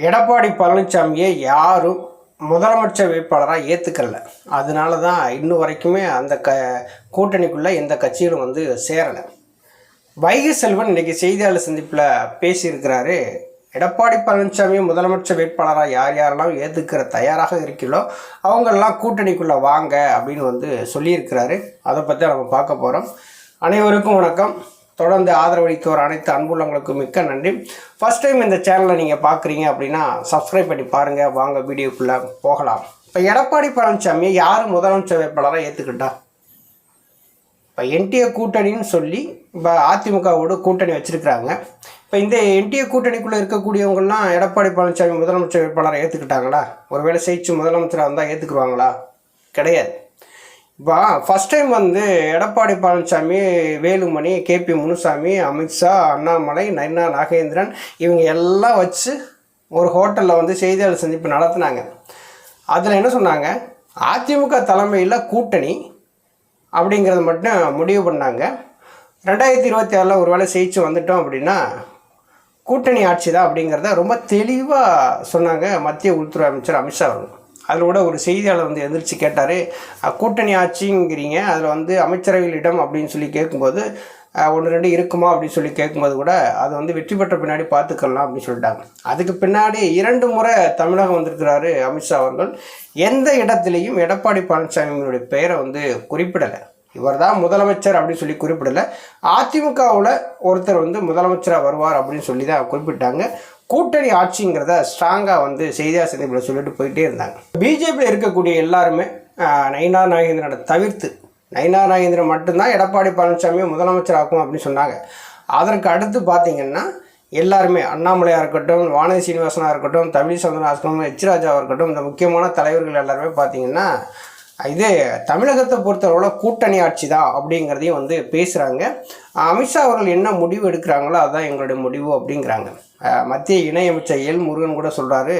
எடப்பாடி பழனிசாமியை யாரும் முதலமைச்சர் வேட்பாளராக ஏற்றுக்கல. அதனால தான் இன்னும் வரைக்குமே அந்த கூட்டணிக்குள்ளே எந்த கட்சிகளும் சேரலை. வைகை செல்வன் இன்றைக்கி செய்தியாளர் சந்திப்பில் பேசியிருக்கிறாரு. எடப்பாடி பழனிசாமியை முதலமைச்சர் வேட்பாளராக யாரெல்லாம் ஏற்றுக்கிற தயாராக இருக்கிறோ அவங்களெல்லாம் கூட்டணிக்குள்ளே வாங்க அப்படின்னு சொல்லியிருக்கிறாரு. அதை பற்றி நம்ம பார்க்க போகிறோம். அனைவருக்கும் வணக்கம். தொடர்ந்து ஆதரவளிக்க ஒரு அனைத்து அன்புள்ளவங்களுக்கு மிக்க நன்றி. ஃபஸ்ட் டைம் இந்த சேனலை நீங்கள் பார்க்குறீங்க அப்படின்னா சப்ஸ்கிரைப் பண்ணி பாருங்கள். வாங்க வீடியோக்குள்ளே போகலாம். இப்போ எடப்பாடி பழனிசாமியை யார் முதலமைச்சர் வேட்பாளராக ஏற்றுக்கிட்டா? இப்போ என்டிஏ கூட்டணின்னு சொல்லி இப்போ அதிமுகவோடு கூட்டணி வச்சுருக்கிறாங்க. இப்போ இந்த என்டிஏ கூட்டணிக்குள்ளே இருக்கக்கூடியவங்கள்லாம் எடப்பாடி பழனிசாமி முதலமைச்சர் வேட்பாளரை ஏற்றுக்கிட்டாங்களா? ஒருவேளை ஜெயிச்சு முதலமைச்சராக இருந்தால் ஏற்றுக்குருவாங்களா? கிடையாது. இப்போ first time Edappadi Palaniswami, Velumani, KP Munusamy, Amit Shah, Annamalai, Nainar Nagendran இவங்க எல்லாம் வச்சு ஒரு ஹோட்டலில் செய்தியாளர் சந்திப்பு நடத்தினாங்க. அதில் என்ன சொன்னாங்க? அதிமுக தலைமையில் கூட்டணி அப்படிங்கிறத மட்டும் முடிவு பண்ணாங்க. 2026 ஒரு வேளை ஜெயிச்சு வந்துட்டோம் அப்படின்னா கூட்டணி ஆட்சி தான் அப்படிங்கிறத ரொம்ப தெளிவாக சொன்னாங்க மத்திய உள்துறை அமைச்சர் அமித்ஷா அவர்கள். அதில் கூட ஒரு செய்தியாளர் எந்திரிச்சு கேட்டார், கூட்டணி ஆட்சிங்கிறீங்க, அதில் அமைச்சரவையில் இடம் அப்படின்னு சொல்லி கேட்கும்போது 1-2 இருக்குமா அப்படின்னு சொல்லி கேட்கும்போது கூட அது வெற்றி பெற்ற பின்னாடி பார்த்துக்கலாம் அப்படின்னு சொல்லிட்டாங்க. அதுக்கு பின்னாடி 2 முறை தமிழகம் வந்திருக்கிறாரு அமித்ஷா அவர்கள். எந்த இடத்துலையும் எடப்பாடி பழனிசாமியினுடைய பெயரை குறிப்பிடலை. இவர் தான் முதலமைச்சர் அப்படின்னு சொல்லி குறிப்பிடலை. அதிமுகவில் ஒருத்தர் முதலமைச்சராக வருவார் அப்படின்னு சொல்லி தான் குறிப்பிட்டாங்க. கூட்டணி ஆட்சிங்கிறத ஸ்ட்ராங்காக செய்தியாளர் சந்திப்பில் சொல்லிட்டு போயிட்டே இருந்தாங்க. பிஜேபியில் இருக்கக்கூடிய எல்லாருமே நைனா நாகேந்திரனை தவிர்த்து, நைனா நாகேந்திரன் மட்டும்தான் எடப்பாடி பழனிசாமியை முதலமைச்சர் ஆக்கும் அப்படின்னு சொன்னாங்க. அதற்கு அடுத்து பார்த்திங்கன்னா எல்லாருமே அண்ணாமலையாக இருக்கட்டும், வானதி சீனிவாசனாக இருக்கட்டும், தமிழிசையாக இருக்கட்டும், எச் ராஜாவாக இருக்கட்டும், இந்த முக்கியமான தலைவர்கள் எல்லாருமே பார்த்திங்கன்னா இது தமிழகத்தை பொறுத்தளவில் கூட்டணி ஆட்சி தான் அப்படிங்கிறதையும் பேசுகிறாங்க. அமித்ஷா அவர்கள் என்ன முடிவு எடுக்கிறாங்களோ அதுதான் எங்களுடைய முடிவு அப்படிங்கிறாங்க. மத்திய இணையமைச்சர் எல் முருகன் கூட சொல்கிறாரு,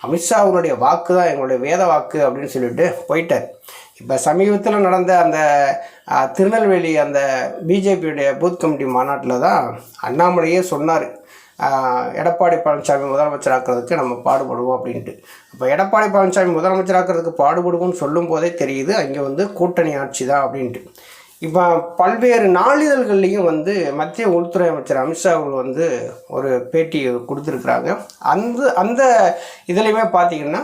அமித்ஷா அவருடைய வாக்கு தான் எங்களுடைய வேத வாக்கு அப்படின்னு சொல்லிட்டு போயிட்டார். இப்போ சமீபத்தில் நடந்த அந்த திருநெல்வேலி அந்த பிஜேபியுடைய பூத் கமிட்டி மாநாட்டில் தான் அண்ணாமலையே சொன்னார், எடப்பாடி பழனிசாமி முதலமைச்சராக்கிறதுக்கு நம்ம பாடுபடுவோம் அப்படின்ட்டு. இப்போ எடப்பாடி பழனிசாமி முதலமைச்சராக்கிறதுக்கு பாடுபடுவோம்னு சொல்லும் போதே தெரியுது அங்கே கூட்டணி ஆட்சி தான் அப்படின்ட்டு. இப்போ பல்வேறு நாளிதழ்கள்லேயும் மத்திய உள்துறை அமைச்சர் அமித்ஷா அவர்கள் ஒரு பேட்டி கொடுத்துருக்குறாங்க. அந்த இதுலேயுமே பார்த்திங்கன்னா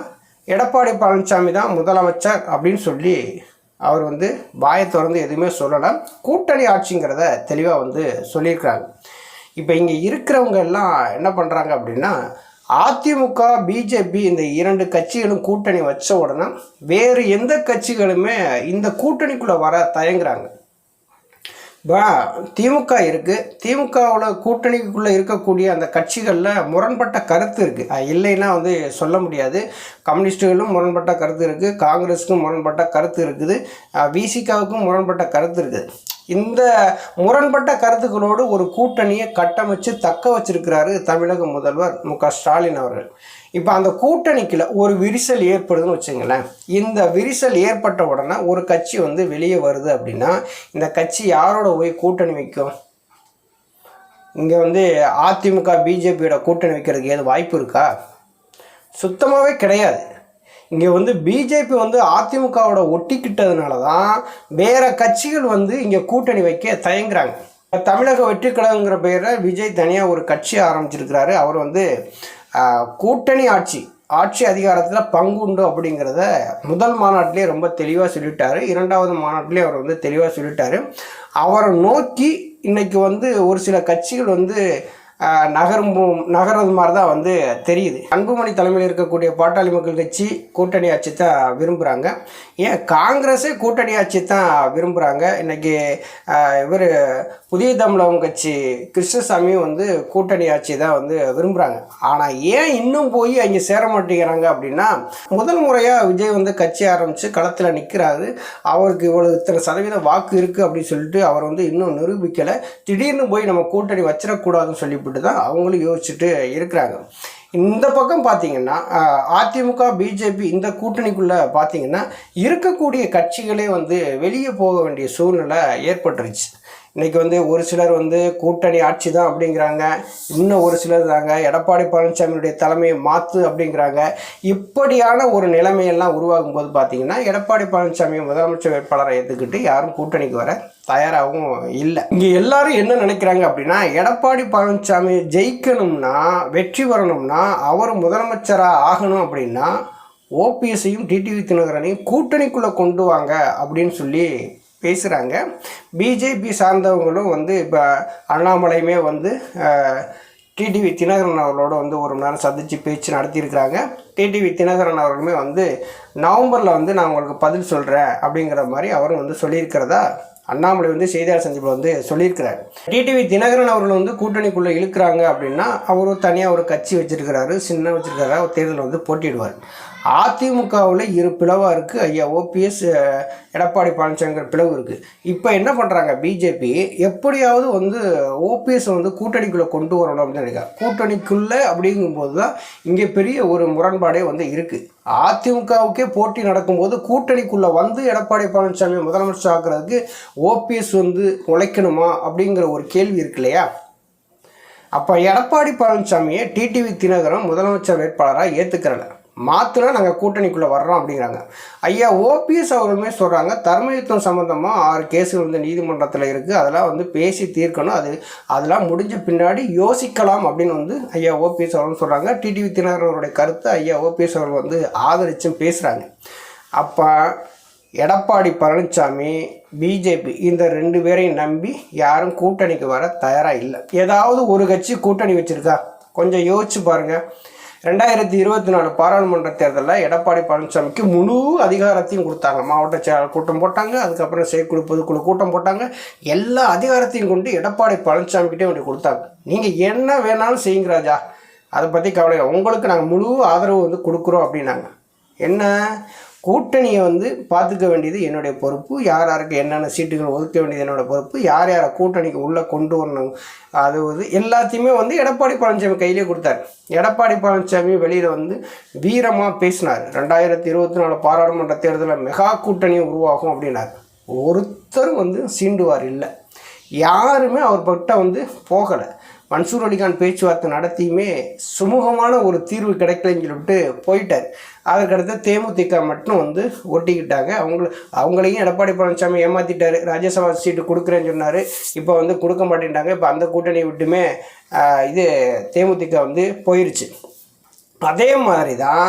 எடப்பாடி பழனிசாமி தான் முதலமைச்சர் அப்படின்னு சொல்லி அவர் வாயை திறந்து எதுவுமே சொல்லலை. கூட்டணி ஆட்சிங்கிறத தெளிவாக சொல்லியிருக்கிறாங்க. இப்போ இங்கே இருக்கிறவங்க எல்லாம் என்ன பண்ணுறாங்க அப்படின்னா, அதிமுக பிஜேபி இந்த 2 கட்சிகளும் கூட்டணி வச்ச உடனே வேறு எந்த கட்சிகளுமே இந்த கூட்டணிக்குள்ளே வர தயங்குறாங்க. இப்போ திமுக இருக்குது, திமுகவில் கூட்டணிக்குள்ளே இருக்கக்கூடிய அந்த கட்சிகளில் முரண்பட்ட கருத்து இருக்குது, இல்லைன்னா சொல்ல முடியாது. கம்யூனிஸ்டுகளும் முரண்பட்ட கருத்து இருக்குது, காங்கிரஸுக்கும் முரண்பட்ட கருத்து இருக்குது, விசிகாவுக்கும் முரண்பட்ட கருத்து இருக்குது. இந்த முரண்பட்ட கருத்துக்களோடு ஒரு கூட்டணியை கட்டமைச்சு தக்க வச்சிருக்கிறாரு தமிழக முதல்வர் மு.க. ஸ்டாலின் அவர்கள். இப்போ அந்த கூட்டணிக்குள்ள ஒரு விரிசல் ஏற்படுதுன்னு வச்சுங்களேன். இந்த விரிசல் ஏற்பட்ட உடனே ஒரு கட்சி வெளியே வருது அப்படின்னா இந்த கட்சி யாரோட போய் கூட்டணி வைக்கும்? இங்கே அதிமுக பிஜேபியோட கூட்டணி வைக்கிறதுக்கு ஏது வாய்ப்பு இருக்கா? சுத்தமாகவே கிடையாது. இங்கே பிஜேபி அதிமுகவோட ஒட்டிக்கிட்டதுனால தான் வேறு கட்சிகள் இங்கே கூட்டணி வைக்க தயங்குறாங்க. தமிழக வெற்றி கழகங்கிற பெயரில் விஜய் தனியாக ஒரு கட்சி ஆரம்பிச்சிருக்கிறாரு. அவர் கூட்டணி ஆட்சி அதிகாரத்தில் பங்கு உண்டு அப்படிங்கிறத முதல் மாநாட்டிலே ரொம்ப தெளிவாக சொல்லிட்டாரு. 2வது மாநாட்டிலே அவர் தெளிவாக சொல்லிட்டாரு. அவரை நோக்கி இன்றைக்கி ஒரு சில கட்சிகள் நகர்றது மாதிரி தான் தெரியுது. அன்புமணி தலைமையில் இருக்கக்கூடிய பாட்டாளி மக்கள் கட்சி கூட்டணி ஆட்சி தான் விரும்புகிறாங்க. ஏன் காங்கிரஸே கூட்டணி ஆட்சி தான் விரும்புகிறாங்க. இன்றைக்கி இவர் புதிய தமிழகம் கட்சி கிருஷ்ணசாமியும் கூட்டணி ஆட்சி தான் விரும்புகிறாங்க. ஆனால் ஏன் இன்னும் போய் அங்கே சேர மாட்டேங்கிறாங்க அப்படின்னா, முதல் முறையாக விஜய் கட்சி ஆரம்பித்து களத்தில் நிற்கிறாரு. அவருக்கு இத்தனை சதவீதம் வாக்கு இருக்குது அப்படின்னு சொல்லிட்டு அவர் இன்னும் நிரூபிக்கலை. திடீர்னு போய் நம்ம கூட்டணி வச்சிடக்கூடாதுன்னு சொல்லி தான் அவங்களும் யோசிச்சுட்டு இருக்கிறாங்க. இந்த பக்கம் பார்த்தீங்கன்னா அதிமுக பிஜேபி இந்த கூட்டணிக்குள்ளே பார்த்தீங்கன்னா இருக்கக்கூடிய கட்சிகளே வெளியே போக வேண்டிய சூழ்நிலை ஏற்பட்டுருச்சு. இன்றைக்கி வந்து ஒரு சிலர் வந்து கூட்டணி ஆட்சி தான் அப்படிங்கிறாங்க, இன்னும் ஒரு சிலர் தாங்க எடப்பாடி பழனிசாமியுடைய தலைமையை மாற்று அப்படிங்கிறாங்க. இப்படியான ஒரு நிலைமையெல்லாம் உருவாகும் போது பார்த்திங்கன்னா எடப்பாடி பழனிசாமியை முதலமைச்சர் வேட்பாளரை ஏற்றுக்கிட்டு யாரும் கூட்டணிக்கு வர தயாராகவும் இல்லை. இங்கே எல்லாரும் என்ன நினைக்கிறாங்க அப்படின்னா, எடப்பாடி பழனிசாமி ஜெயிக்கணும்னா, வெற்றி வரணும்னா, அவர் முதலமைச்சராக ஆகணும் அப்படின்னா ஓபிஎஸ்ஸையும் டிடிவி தினகரனையும் கூட்டணிக்குள்ளே கொண்டு வாங்க அப்படின்னு சொல்லி பேசுகிறாங்க. பிஜேபி சார்ந்தவங்களும் வந்து இப்போ அண்ணாமலையுமே வந்து டிடிவி தினகரன் அவர்களோட வந்து ஒரு நேரம் சந்தித்து பேச்சு நடத்தியிருக்கிறாங்க. டிடிவி தினகரன் அவர்களுமே வந்து நவம்பரில் வந்து நான் உங்களுக்கு பதில் சொல்கிறேன் அப்படிங்கிற மாதிரி அவரும் வந்து சொல்லியிருக்கிறதா அண்ணாமலை வந்து செய்தியாளர் சந்திப்பில் வந்து சொல்லியிருக்கிறார். டிடிவி தினகரன் அவர்கள் வந்து கூட்டணிக்குள்ளே இழுக்கிறாங்க அப்படின்னா அவரும் தனியாக ஒரு கட்சி வச்சுருக்கிறாரு, சின்ன வச்சுருக்காரு, ஒரு தேர்தலில் வந்து போட்டியிடுவார். அதிமுகவில் இரு பிளவாக இருக்குது. ஐயா ஓபிஎஸ் எடப்பாடி பழனிசாமிங்கிற பிளவு இருக்குது. இப்போ என்ன பண்ணுறாங்க பிஜேபி, எப்படியாவது வந்து ஓபிஎஸ் வந்து கூட்டணிக்குள்ளே கொண்டு வரணும் அப்படின்னு நினைக்கிறாங்க. கூட்டணிக்குள்ளே அப்படிங்கும்போது தான் இங்கே பெரிய ஒரு முரண்பாடே வந்து இருக்குது. அதிமுகவுக்கே போட்டி நடக்கும்போது கூட்டணிக்குள்ளே வந்து எடப்பாடி பழனிசாமி முதலமைச்சர் ஆக்குறதுக்கு ஓபிஎஸ் வந்து உழைக்கணுமா அப்படிங்கிற ஒரு கேள்வி இருக்கு இல்லையா? அப்போ எடப்பாடி பழனிசாமியை டிடிவி தினகரன் முதலமைச்சர் வேட்பாளராக ஏற்றுக்கிறல, மாற்றினா நாங்கள் கூட்டணிக்குள்ளே வர்றோம் அப்படிங்கிறாங்க. ஐயா ஓபிஎஸ் அவர்களுமே சொல்கிறாங்க, தர்மயுத்தம் சம்மந்தமாக 6 கேஸுகள் வந்து நீதிமன்றத்தில் இருக்குது, அதெல்லாம் வந்து பேசி தீர்க்கணும், அதெல்லாம் முடிஞ்ச பின்னாடி யோசிக்கலாம் அப்படின்னு வந்து ஐயா ஓபிஎஸ் அவர்கள் சொல்கிறாங்க. டிடிவி தினகரன் அவருடைய கருத்தை ஐயா ஓபிஎஸ் அவர்கள் வந்து ஆதரிச்சும் பேசுகிறாங்க. அப்போ எடப்பாடி பழனிசாமி பிஜேபி இந்த 2 பேரையும் நம்பி யாரும் கூட்டணிக்கு வர தயாராக இல்லை. ஏதாவது ஒரு கட்சி கூட்டணி வச்சுருக்கா? கொஞ்சம் யோசிச்சு பாருங்கள். 2024 பாராளுமன்ற தேர்தலில் எடப்பாடி பழனிசாமிக்கு முழு அதிகாரத்தையும் கொடுத்தாங்க. மாவட்ட செயலாளர் கூட்டம் போட்டாங்க, அதுக்கப்புறம் செயற்குழு பொதுக்குழு கூட்டம் போட்டாங்க. எல்லா அதிகாரத்தையும் கொண்டு எடப்பாடி பழனிசாமிக்கிட்டே வந்து கொடுத்தாங்க. நீங்கள் என்ன வேணாலும் செய்யுங்க ராஜா, அதை பற்றி கவலை, உங்களுக்கு நாங்கள் முழு ஆதரவு வந்து கொடுக்குறோம் அப்படின்னாங்க. என்ன, கூட்டணியை வந்து பார்த்துக்க வேண்டியது என்னுடைய பொறுப்பு, யார் யாருக்கு என்னென்ன சீட்டுகள் ஒதுக்க வேண்டியது என்னோடய பொறுப்பு, யார் யாரை கூட்டணிக்கு உள்ளே கொண்டு வரணும், அது எல்லாத்தையுமே வந்து எடப்பாடி பழனிசாமி கையிலே கொடுத்தார். எடப்பாடி பழனிசாமி வெளியில் வந்து வீரமாக பேசினார். 2024 பாராளுமன்ற தேர்தலில் மெகா கூட்டணி உருவாகும் அப்படின்னார். ஒருத்தரும் வந்து சீண்டுவார் இல்லை, யாருமே அவர் பட்ட வந்து போகலை. மன்சூர் அலிகான் பேச்சுவார்த்தை நடத்தியுமே சுமூகமான ஒரு தீர்வு கிடைக்கலன்னு சொல்லிட்டு போயிட்டார். அதுக்கடுத்து தேமுதிக மட்டும் வந்து ஒட்டிக்கிட்டாங்க. அவங்களையும் எடப்பாடி பழனிசாமி ஏமாற்றிட்டார். ராஜ்யசபா சீட்டு கொடுக்குறேன்னு சொன்னார், இப்போ வந்து கொடுக்க மாட்டேன்ட்டாங்க. இப்போ அந்த கூட்டணியை விட்டுமே தேமுதிக வந்து போயிடுச்சு. அதே மாதிரி தான்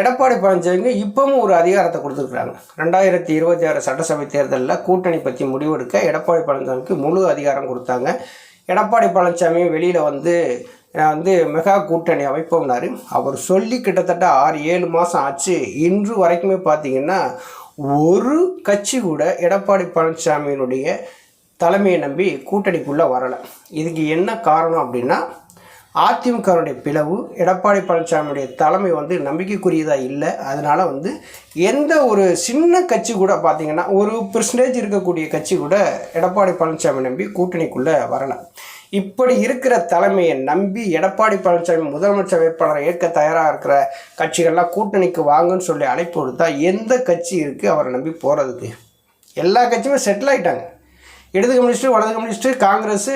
எடப்பாடி பழனிசாமிக்கு இப்பவும் ஒரு அதிகாரத்தை கொடுத்துருக்குறாங்க. 2026 சட்டசபை தேர்தலில் கூட்டணி பற்றி முடிவெடுக்க எடப்பாடி பழனிசாமிக்கு முழு அதிகாரம் கொடுத்தாங்க. எடப்பாடி பழனிசாமி வெளியில் வந்து மெகா கூட்டணி அமைப்போம்னாரு. அவர் சொல்லி கிட்டத்தட்ட 6-7 மாதம் ஆச்சு. இன்று வரைக்குமே பார்த்திங்கன்னா ஒரு கட்சி கூட எடப்பாடி பழனிசாமியினுடைய தலைமையை நம்பி கூட்டணிக்குள்ளே வரலை. இதுக்கு என்ன காரணம் அப்படின்னா, அதிமுகவுடைய பிளவு, எடப்பாடி பழனிசாமியுடைய தலைமை வந்து நம்பிக்கைக்குரியதாக இல்லை. அதனால் வந்து எந்த ஒரு சின்ன கட்சி கூட பார்த்திங்கன்னா 1% இருக்கக்கூடிய கட்சி கூட எடப்பாடி பழனிசாமி நம்பி கூட்டணிக்குள்ளே வரலை. இப்படி இருக்கிற தலைமையை நம்பி எடப்பாடி பழனிசாமி முதலமைச்சர் வேட்பாளரை ஏற்க தயாராக இருக்கிற கட்சிகள்லாம் கூட்டணிக்கு வாங்கன்னு சொல்லி அழைப்பு கொடுத்தா எந்த கட்சி இருக்குது அவரை நம்பி போகிறதுக்கு? எல்லா கட்சியுமே செட்டில் ஆகிட்டாங்க. இடது கம்யூனிஸ்ட்டு, வலது கம்யூனிஸ்ட்டு, காங்கிரஸ்,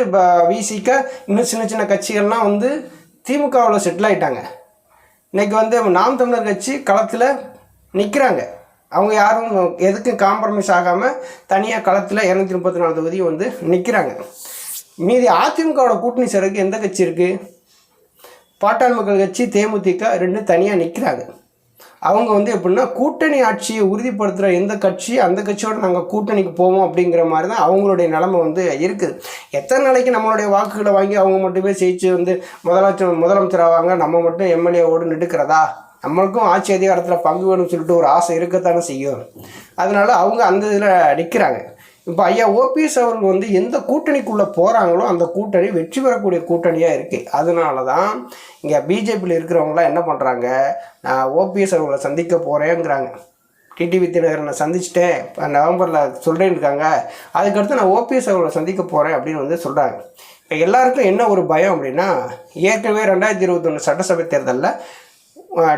விசிக, இன்னும் சின்ன சின்ன கட்சிகள்லாம் வந்து திமுகவில் செட்டில் ஆகிட்டாங்க. இன்றைக்கி வந்து நாம் தமிழர் கட்சி களத்தில் நிற்கிறாங்க. அவங்க யாரும் எதுக்கும் காம்ப்ரமைஸ் ஆகாமல் தனியாக களத்தில் 234 தொகுதியும் வந்து நிற்கிறாங்க. மீதி அதிமுகவோட கூட்டணி சேரக்கு எந்த கட்சி இருக்குது? பாட்டாளி மக்கள் கட்சி, தேமுதிக 2 தனியாக நிற்கிறாங்க. அவங்க வந்து எப்படின்னா கூட்டணி ஆட்சியை உறுதிப்படுத்துகிற எந்த கட்சி அந்த கட்சியோடு நாங்கள் கூட்டணிக்கு போவோம் அப்படிங்கிற மாதிரி தான் அவங்களுடைய நிலைமை வந்து இருக்குது. எத்தனை நாளைக்கு நம்மளுடைய வாக்குகளை வாங்கி அவங்க மட்டுமே ஜெயிச்சு வந்து முதலமைச்சர் ஆவாங்க, நம்ம மட்டும் எம்எல்ஏவோடு நிடுக்கிறதா? நம்மளுக்கும் ஆட்சி அதிகாரத்தில் பங்கு வேணும்னு சொல்லிட்டு ஒரு ஆசை இருக்கத்தானே செய்யும். அதனால் அவங்க அந்த இதில் நிற்கிறாங்க. இப்போ ஐயா ஓபிஎஸ் அவர்கள் வந்து எந்த கூட்டணிக்குள்ளே போகிறாங்களோ அந்த கூட்டணி வெற்றி பெறக்கூடிய கூட்டணியாக இருக்குது. அதனால தான் இங்கே பிஜேபியில் இருக்கிறவங்களாம் என்ன பண்ணுறாங்க, நான் ஓபிஎஸ் அவர்களை சந்திக்க போகிறேங்கிறாங்க. டிடிவி தினகரனை சந்திச்சிட்டேன், நவம்பரில் சொல்கிறேன்னு இருக்காங்க. அதுக்கடுத்து நான் ஓபிஎஸ் அவர்களை சந்திக்க போகிறேன் அப்படின்னு வந்து சொல்கிறாங்க. இப்போ எல்லாருக்கும் என்ன ஒரு பயம் அப்படின்னா, ஏற்கனவே 2021 சட்டசபை தேர்தலில்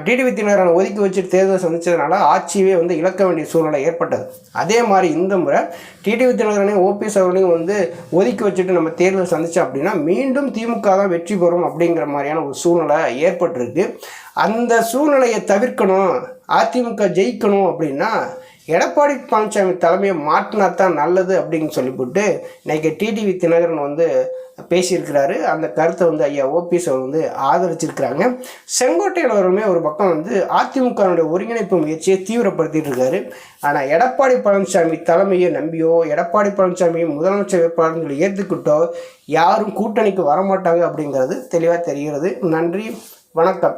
டிடிவி தினகரனை ஒதுக்கி வச்சுட்டு தேர்தல் சந்தித்ததுனால ஆட்சியே வந்து இழக்க வேண்டிய சூழ்நிலை ஏற்பட்டது. அதே மாதிரி இந்த முறை டிடிவி தினகரனையும் ஓபிஎஸ் அவர்களையும் வந்து ஒதுக்கி வச்சுட்டு நம்ம தேர்தல் சந்தித்தோம் அப்படின்னா மீண்டும் திமுக தான் வெற்றி பெறும் அப்படிங்கிற மாதிரியான ஒரு சூழ்நிலை ஏற்பட்டிருக்கு. அந்த சூழ்நிலையை தவிர்க்கணும், அதிமுக ஜெயிக்கணும் அப்படின்னா எடப்பாடி பழனிசாமி தலைமையை மாற்றினா தான் நல்லது அப்படின்னு சொல்லிவிட்டு இன்றைக்கி டிடிவி தினகரன் வந்து பேசியிருக்கிறாரு. அந்த கருத்தை வந்து ஐயா ஓபிஎஸ் அவர் வந்து ஆதரிச்சிருக்கிறாங்க. செங்கோட்டையன் அவர்களுமே ஒரு பக்கம் வந்து அதிமுகனுடைய ஒருங்கிணைப்பு முயற்சியை தீவிரப்படுத்திட்டு இருக்காரு. ஆனால் எடப்பாடி பழனிசாமி தலைமையை நம்பியோ எடப்பாடி பழனிசாமியை முதலமைச்சர் வேட்பாளர்களை ஏற்றுக்கிட்டோ யாரும் கூட்டணிக்கு வரமாட்டாங்க அப்படிங்கிறது தெளிவாக தெரிகிறது. நன்றி, வணக்கம்.